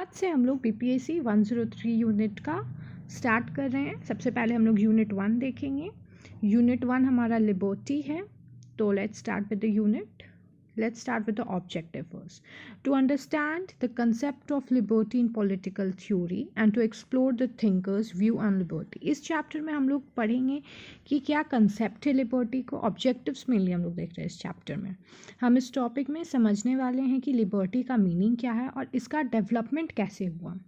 आज से हम लोग बीपीएससी 103 यूनिट का स्टार्ट कर रहे हैं। सबसे पहले हम लोग यूनिट 1 देखेंगे। यूनिट 1 हमारा लिबर्टी है। तो let's start with the unit. Let's start with the objective first. To understand the concept of liberty in political theory and to explore the thinker's view on liberty. इस chapter में हम लोग पढ़ेंगे कि क्या कंसेप्ट है लिबर्टी को। Objectives mainly हम लोग देख रहे हैं इस चैप्टर में। हम इस टॉपिक में समझने वाले हैं कि लिबर्टी का मीनिंग क्या है और इसका डेवलपमेंट कैसे हुआ।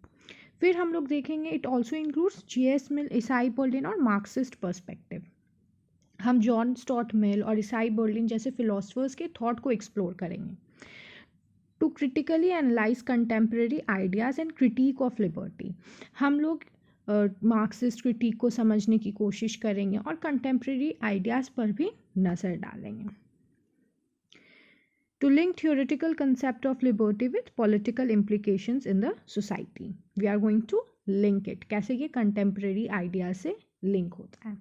फिर हम लोग देखेंगे इट ऑल्सो इंक्लूड्स J.S. मिल, ईसाई बर्लिन और मार्क्सिस्ट पर्सपेक्टिव। हम जॉन स्टुअर्ट मिल और ईसाई बर्लिन जैसे फिलोसफर्स के थॉट को एक्सप्लोर करेंगे। To critically analyse contemporary ideas and critique of liberty, हम लोग मार्क्सिस्ट क्रिटिक को समझने की कोशिश करेंगे और कंटेम्प्रेरी आइडियाज़ पर भी नज़र डालेंगे। To link theoretical concept of liberty with political implications in the society, we are going to link it, कैसे ये कंटेम्प्रेरी आइडिया से लिंक होता है।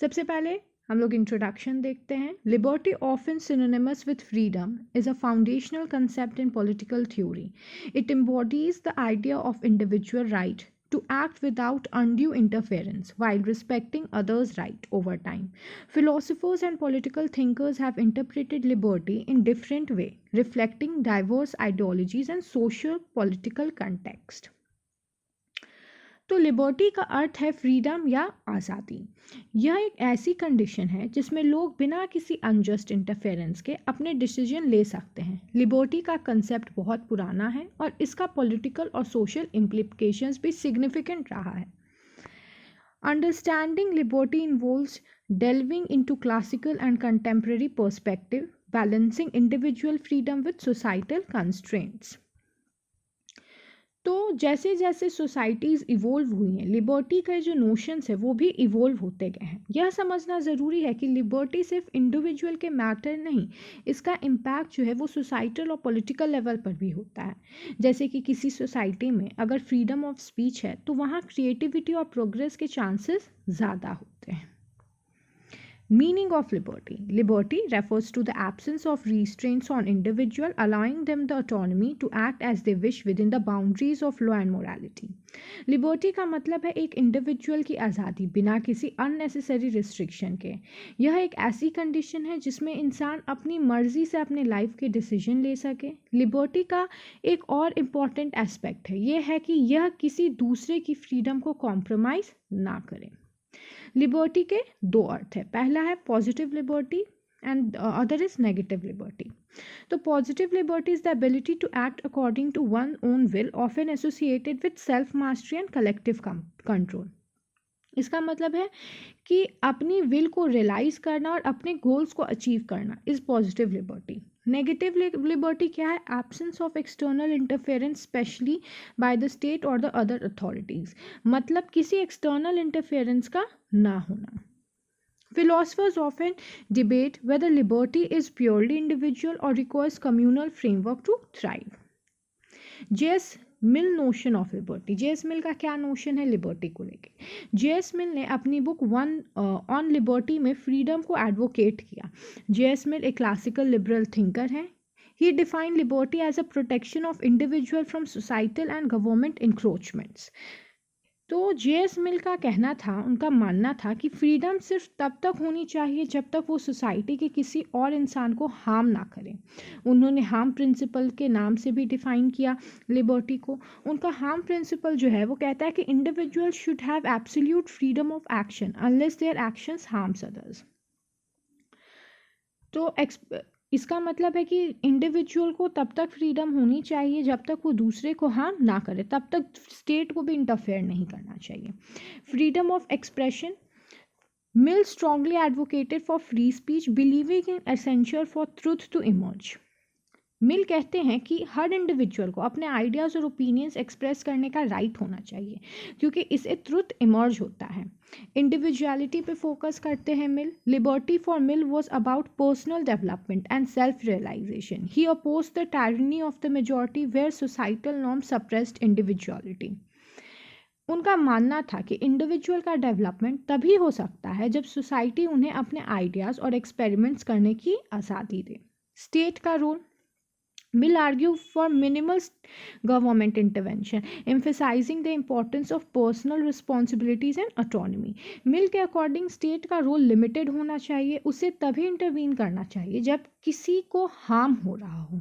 सबसे पहले हम लोग इंट्रोडक्शन देखते हैं। Liberty often synonymous with freedom is a foundational concept in political theory. It embodies the idea of individual right to act without undue interference while respecting others' right over time. Philosophers and political thinkers have interpreted liberty in different ways, reflecting diverse ideologies and socio-political context. तो liberty का अर्थ है freedom या आज़ादी। यह एक ऐसी condition है जिसमें लोग बिना किसी अनजस्ट इंटरफेरेंस के अपने डिसीजन ले सकते हैं। लिबर्टी का कंसेप्ट बहुत पुराना है और इसका पॉलिटिकल और सोशल इम्प्लीकेशंस भी सिग्निफिकेंट रहा है। Understanding liberty involves delving into classical and contemporary perspective, balancing individual freedom with societal constraints. तो जैसे जैसे सोसाइटीज़ इवोल्व हुई हैं, लिबर्टी के जो नोशंस है वो भी इवोल्व होते गए हैं। यह समझना ज़रूरी है कि लिबर्टी सिर्फ इंडिविजुअल के मैटर नहीं, इसका इम्पैक्ट जो है वो सोसाइटल और पॉलिटिकल लेवल पर भी होता है। जैसे कि किसी सोसाइटी में अगर फ्रीडम ऑफ स्पीच है तो वहाँ क्रिएटिविटी और प्रोग्रेस के चांसेस ज़्यादा होते हैं। Meaning of liberty. Liberty refers to the absence of restraints on individual, allowing them the autonomy to act as they wish within the boundaries of law and morality. Liberty का मतलब है एक individual की आज़ादी बिना किसी अननेसेसरी रिस्ट्रिक्शन के। यह एक ऐसी कंडीशन है जिसमें इंसान अपनी मर्जी से अपने लाइफ के डिसीजन ले सके। लिबर्टी का एक और इम्पॉर्टेंट एस्पेक्ट है, यह है कि यह किसी दूसरे की फ्रीडम को कॉम्प्रोमाइज़ ना करे। लिबर्टी के दो अर्थ है, पहला है positive liberty and other is negative liberty. तो positive liberty is the ability to act according to one own will, often associated with self mastery and collective control. इसका मतलब है कि अपनी विल को रियलाइज करना और अपने गोल्स को अचीव करना is positive liberty. Negative liberty क्या है? Absence of external interference specially by the state और द अदर अथॉरिटीज़, मतलब किसी एक्सटर्नल इंटरफेरेंस का ना होना। Philosophers often debate whether liberty is purely individual or requires communal framework to thrive. J.S. Mill notion of liberty. J.S. मिल का क्या notion है liberty को लेके? J.S. मिल ने अपनी बुक वन ऑन लिबर्टी में फ्रीडम को एडवोकेट किया। J.S. मिल एक क्लासिकल लिबरल थिंकर हैं। He defined liberty as a protection of individual from societal and government encroachments. तो J.S. मिल का कहना था, उनका मानना था कि फ्रीडम सिर्फ तब तक होनी चाहिए जब तक वो सोसाइटी के किसी और इंसान को हार्म ना करे। उन्होंने हार्म प्रिंसिपल के नाम से भी डिफाइन किया लिबर्टी को। उनका हार्म प्रिंसिपल जो है वो कहता है कि individual should have absolute freedom of action unless their actions harms others. तो इसका मतलब है कि इंडिविजुअल को तब तक फ्रीडम होनी चाहिए जब तक वो दूसरे को हार्म ना करे, तब तक स्टेट को भी इंटरफेयर नहीं करना चाहिए। Freedom of expression, Mill strongly advocated for free speech, believing in essential for truth to emerge. Mill कहते हैं कि हर इंडिविजुअल को अपने आइडियाज़ और ओपिनियंस एक्सप्रेस करने का राइट होना चाहिए क्योंकि इससे ट्रुथ इमर्ज होता है। इंडिविजुअलिटी पे फोकस करते हैं Mill. Liberty for Mill was about personal development and self realisation. He oppose the tyranny of the majority where societal norm suppressed individuality. उनका मानना था कि इंडिविजुअल का डेवलपमेंट तभी हो सकता है जब सोसाइटी उन्हें अपने आइडियाज़ और एक्सपेरिमेंट्स करने की आज़ादी दे। स्टेट का role, Mill argue for minimal government intervention, emphasizing the importance of personal responsibilities and autonomy. मिल के अकॉर्डिंग स्टेट का रोल लिमिटेड होना चाहिए, उसे तभी इंटरवीन करना चाहिए जब किसी को हार्म हो रहा हो.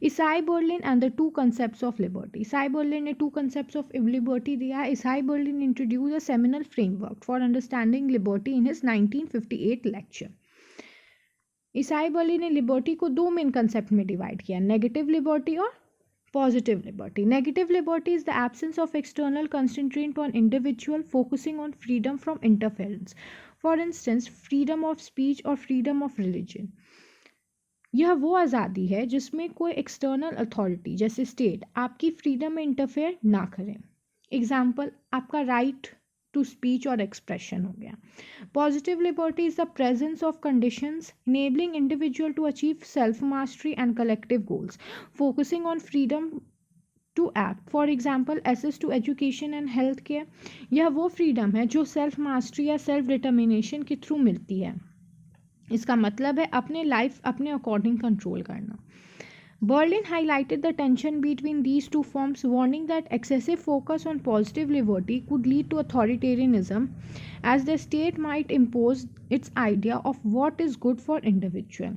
Isai Berlin and the two concepts of liberty. Isai Berlin ने two concepts of liberty दिया है. Isai Berlin introduced a seminal framework for understanding liberty in his 1958 lecture. ईसाई बर्ली ने लिबर्टी को दो मेन कंसेप्ट में डिवाइड किया, negative liberty और positive liberty. Negative liberty is the absence of external constraint on individual, focusing on freedom from interference. For instance freedom of speech और freedom of religion. यह वो आज़ादी है जिसमें कोई एक्सटर्नल अथॉरिटी जैसे स्टेट आपकी फ्रीडम में इंटरफेयर ना करें. एग्जाम्पल, आपका राइट टू स्पीच और एक्सप्रेशन हो गया. Positive liberty is the presence of conditions enabling individual to achieve self mastery and collective goals, focusing on freedom to act. For example, access to education and health care. यह वो freedom है जो self mastery या self determination के through मिलती है. इसका मतलब है अपने लाइफ अपने अकॉर्डिंग कंट्रोल करना. Berlin highlighted the tension between these two forms, warning that excessive focus on positive liberty could lead to authoritarianism, as the state might impose its idea of what is good for individual.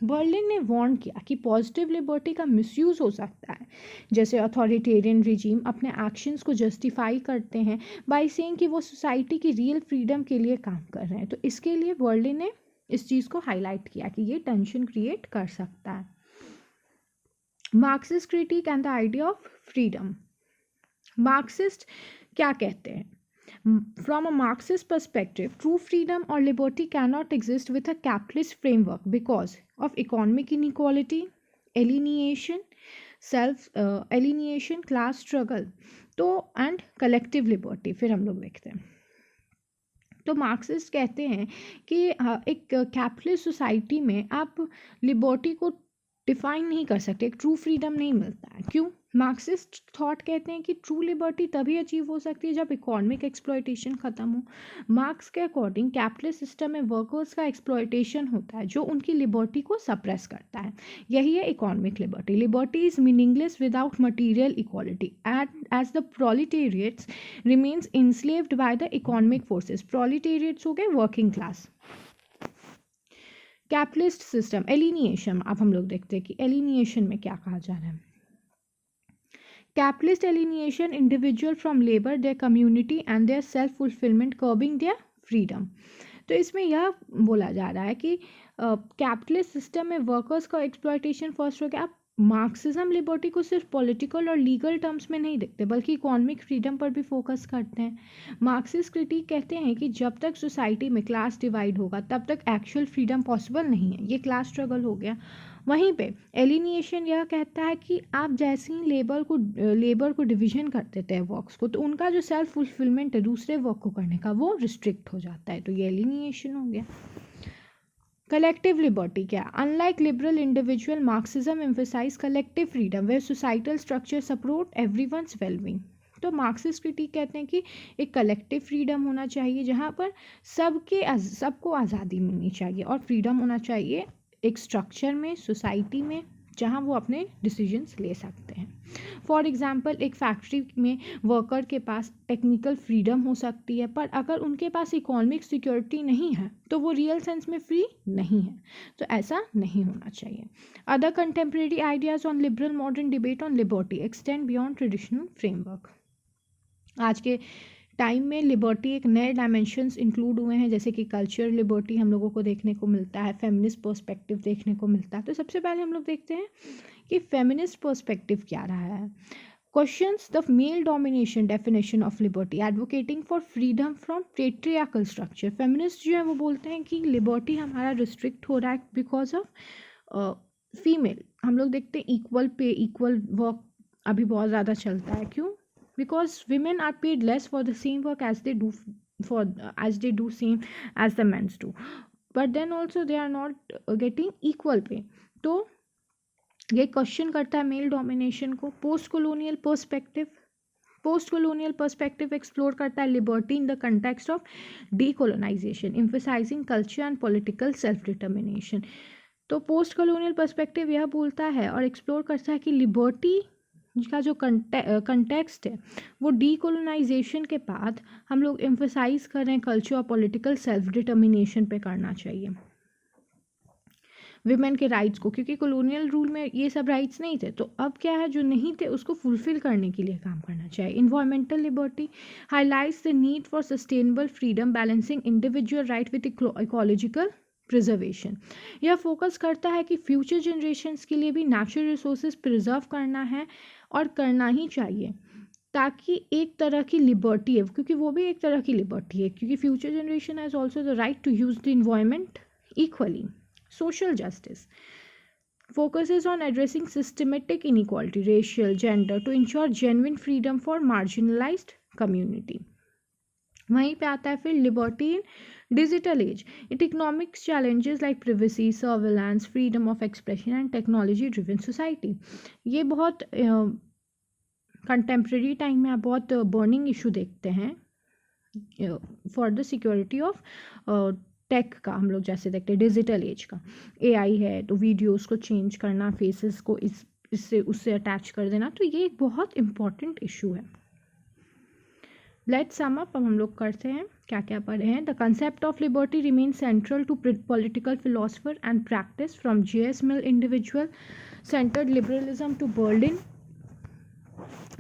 Berlin ने warn किया कि positive liberty का misuse हो सकता है, जैसे authoritarian regime अपने actions को जस्टिफाई करते हैं बाय सेइंग कि वो सोसाइटी की रियल फ्रीडम के लिए काम कर रहे हैं. तो इसके लिए बर्लिन ने इस चीज़ को हाईलाइट किया कि ये टेंशन क्रिएट कर सकता है. Marxist critic and the idea of freedom. Marxist क्या कहते हैं? From a Marxist perspective, true freedom or liberty cannot exist with a capitalist framework because of economic inequality, alienation, alienation, class struggle, तो and collective liberty. फिर हम लोग देखते हैं. तो मार्क्सिस्ट कहते हैं कि एक कैपिटलिस्ट सोसाइटी में आप लिबर्टी को डिफाइन नहीं कर सकते, एक ट्रू फ्रीडम नहीं मिलता है. क्यों? मार्क्सिस्ट थॉट कहते हैं कि ट्रू लिबर्टी तभी अचीव हो सकती है जब इकोनॉमिक एक्सप्लॉयटेशन ख़त्म हो. मार्क्स के अकॉर्डिंग कैपिटलिस्ट सिस्टम में वर्कर्स का एक्सप्लॉयटेशन होता है जो उनकी लिबर्टी को सप्रेस करता है. यही है economic liberty. Liberty is meaningless without material equality as the proletariats remains enslaved by the economic forces. Proletariats हो गए working class. Capitalist system alienation. अब हम लोग देखते हैं कि एलिनिएशन में क्या कहा जा रहा है. Capitalist alienation individual from labor, their community and their self-fulfillment, curbing their freedom. तो इसमें यह बोला जा रहा है कि कैपिटलिस्ट सिस्टम में वर्कर्स का एक्सप्लॉयटेशन फर्स्ट हो गया. आप मार्क्सिज्म लिबर्टी को सिर्फ पॉलिटिकल और लीगल टर्म्स में नहीं देखते बल्कि इकोनॉमिक फ्रीडम पर भी फोकस करते हैं. मार्क्सिस्ट क्रिटिक कहते हैं कि जब तक सोसाइटी में क्लास डिवाइड होगा तब तक एक्चुअल फ्रीडम पॉसिबल नहीं है. ये क्लास स्ट्रगल हो गया. वहीं पे एलिनिएशन यह कहता है कि आप जैसे ही लेबर को डिवीजन कर देते हैं वर्क्स को, तो उनका जो सेल्फ फुलफिलमेंट है दूसरे वर्क को करने का वो रिस्ट्रिक्ट हो जाता है. तो ये एलिनिएशन हो गया. कलेक्टिव लिबर्टी क्या? Unlike liberal individual, Marxism emphasise collective freedom where societal structure support everyone's wellbeing. तो मार्क्सिस्ट क्रिटिक कहते हैं कि एक कलेक्टिव फ्रीडम होना चाहिए जहाँ पर सबको आज़ादी मिलनी चाहिए और फ्रीडम होना चाहिए एक स्ट्रक्चर में, सोसाइटी में, जहाँ वो अपने डिसीजंस ले सकते हैं. फॉर एग्जांपल, एक फैक्ट्री में वर्कर के पास टेक्निकल फ्रीडम हो सकती है, पर अगर उनके पास इकोनॉमिक सिक्योरिटी नहीं है तो वो रियल सेंस में फ्री नहीं है. तो ऐसा नहीं होना चाहिए. Other contemporary ideas on liberal modern debate on liberty extend beyond traditional framework. आज के टाइम में लिबर्टी एक नए डायमेंशंस इंक्लूड हुए हैं, जैसे कि कल्चर लिबर्टी हम लोगों को देखने को मिलता है, फेमिनिस्ट पर्सपेक्टिव देखने को मिलता है. तो सबसे पहले हम लोग देखते हैं कि फेमिनिस्ट पर्सपेक्टिव क्या रहा है. Questions the male domination definition of liberty, advocating for freedom from patriarchal structure. Feminist जो है वो बोलते हैं कि लिबर्टी हमारा रिस्ट्रिक्ट हो रहा है बिकॉज ऑफ फीमेल. हम लोग देखते हैं इक्वल पे इक्वल वर्क अभी बहुत ज़्यादा चलता है. क्यों? Because women are paid less for the same work as they do same as the men do, but then also they are not getting equal pay. तो ये क्वेश्चन करता है मेल डोमिनेशन को. पोस्ट कॉलोनियल पर्सपेक्टिव एक्सप्लोर करता है liberty in the context of decolonisation, emphasizing culture and political self determination. तो post colonial perspective यह बोलता है और एक्सप्लोर करता है कि लिबर्टी का जो कंटेक्स्ट है वो डीकोलोनाइजेशन के बाद हम लोग एम्फसाइज कर रहे हैं कल्चर और पॉलिटिकल सेल्फ डिटर्मिनेशन पे करना चाहिए विमेन के राइट्स को, क्योंकि कॉलोनियल रूल में ये सब राइट्स नहीं थे, तो अब क्या है जो नहीं थे उसको फुलफिल करने के लिए काम करना चाहिए। Environmental liberty highlights the need for sustainable freedom balancing individual right with ecological preservation. यह फोकस करता है कि फ्यूचर जनरेशन्स के लिए भी नेचुरल रिसोर्सेज प्रिजर्व करना है और करना ही चाहिए, ताकि एक तरह की लिबर्टी है, क्योंकि वो भी एक तरह की लिबर्टी है, क्योंकि future generation has also the right to use the environment equally. Social justice focuses on addressing systematic inequality, racial, gender, to ensure genuine freedom for marginalized community. वहीं पे आता है फिर liberty in digital age. It economics challenges like privacy, surveillance, freedom of expression and technology driven society. ये बहुत contemporary time में आप बहुत बर्निंग इशू देखते हैं for the security of tech का। हम लोग जैसे देखते हैं डिजिटल एज का एआई है, तो वीडियोस को चेंज करना, फेसेस को इससे उससे अटैच कर देना, तो ये एक बहुत इम्पॉर्टेंट इशू है। Let's sum up. अब हम लोग करते हैं क्या क्या पढ़े हैं। The concept of liberty remain central to political philosopher and practice from J.S. Mill individual centred liberalism to Berlin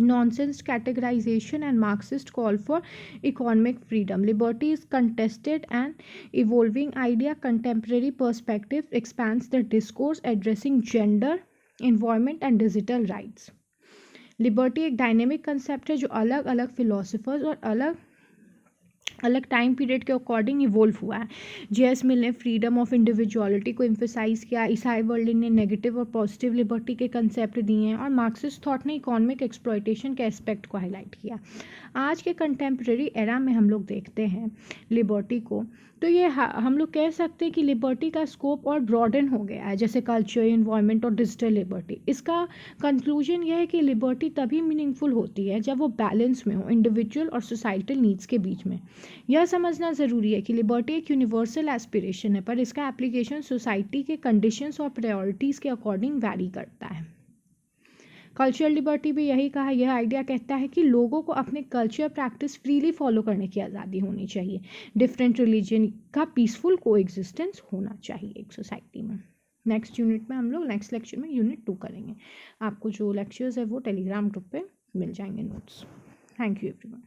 nonsense categorization and Marxist call for economic freedom. Liberty is contested and evolving idea. Contemporary perspective expands the discourse addressing gender, environment and digital rights. Liberty एक dynamic concept है जो अलग अलग philosophers और अलग अलग time period के according evolve हुआ है। J.S. मिल ने फ्रीडम ऑफ इंडिविजुअलिटी को एम्फेसाइज किया, ईसाई वर्ल्डिन ने नेगेटिव और पॉजिटिव लिबर्टी के कंसेप्ट दिए हैं, और मार्क्सिस्ट थॉट ने इकोनॉमिक एक्सप्लॉयटेशन के एस्पेक्ट को हाईलाइट किया। आज के कंटेम्प्रेरी एरा में हम लोग देखते हैं लिबर्टी को, तो ये हम लोग कह सकते हैं कि लिबर्टी का स्कोप और ब्रॉडन हो गया है, जैसे कल्चर, इन्वायरमेंट और डिजिटल लिबर्टी। इसका कंक्लूजन यह है कि लिबर्टी तभी मीनिंगफुल होती है जब वो बैलेंस में हो इंडिविजुअल और सोसाइटल नीड्स के बीच में। यह समझना ज़रूरी है कि लिबर्टी एक यूनिवर्सल एस्पिरेशन है, पर इसका एप्लीकेशन सोसाइटी के कंडीशंस और प्रायोरिटीज़ के अकॉर्डिंग वैरी करता है। कल्चरल लिबर्टी भी यही कहा, यह आइडिया कहता है कि लोगों को अपने कल्चर प्रैक्टिस फ्रीली फॉलो करने की आज़ादी होनी चाहिए। डिफरेंट रिलीजन का पीसफुल को एग्जिस्टेंस होना चाहिए एक सोसाइटी में। नेक्स्ट यूनिट में हम लोग नेक्स्ट लेक्चर में यूनिट 2 करेंगे। आपको जो लेक्चर्स है वो टेलीग्राम ग्रुप पे मिल जाएंगे नोट्स। Thank you everyone.